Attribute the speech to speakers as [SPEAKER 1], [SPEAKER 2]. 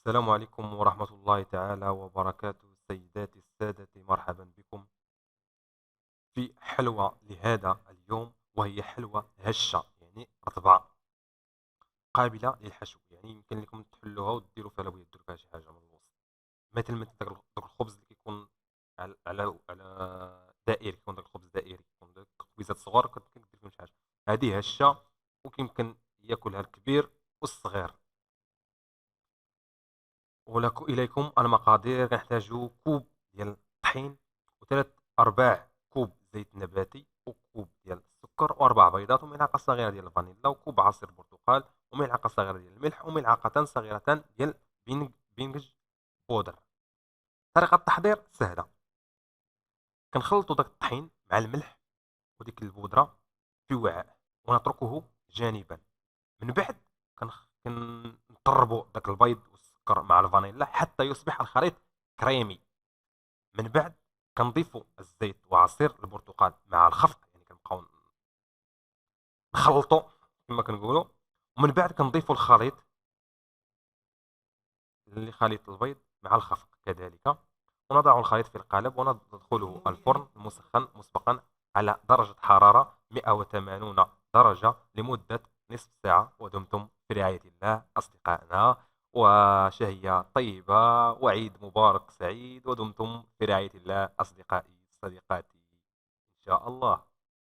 [SPEAKER 1] السلام عليكم ورحمة الله تعالى وبركاته. سيداتي السادتي، مرحبا بكم في حلوة لهذا اليوم، وهي حلوة هشة يعني رطبة قابلة للحشو. يعني يمكن لكم تحلوها وديروا فيها لو ديروا فيها شي حاجة من الوسط، مثل داك الخبز اللي كيكون على دائري، كيكون داك الخبز دائري، كيكون داك خبيزات صغار كتمكن دير فيهم شي حاجة. هذه هشة ويمكن ياكلها الكبير والصغير. ولكم إليكم المقادير: نحتاج كوب ديال الطحين، وثلاث أرباع كوب زيت نباتي، وكوب ديال السكر، وأربع بيضات، وملعقة صغيرة ديال الفانيلا، وكوب عصير برتقال، وملعقة صغيرة ديال الملح، وملعقتان صغيرتان ديال بينج بودر. طريقة التحضير سهلة: كنخلطوا داك الطحين مع الملح وديك البودرة في وعاء ونتركه جانبا. من بعد كنطربوا داك البيض والسكر مع الفانيلا حتى يصبح الخليط كريمي. من بعد كنضيفوا الزيت وعصير البرتقال مع الخفق، يعني كنبقاو نخلطوا كما كنقولوا. ومن بعد كنضيفوا الخليط اللي خليط البيض مع الخفق كذلك، ونضع الخليط في القالب وندخله الفرن المسخن مسبقا على درجة حرارة 180 درجة لمدة نصف ساعة. ودمتم في رعاية الله أصدقائنا، وشهية طيبة، وعيد مبارك سعيد. ودمتم في رعاية الله أصدقائي صديقاتي، إن شاء الله.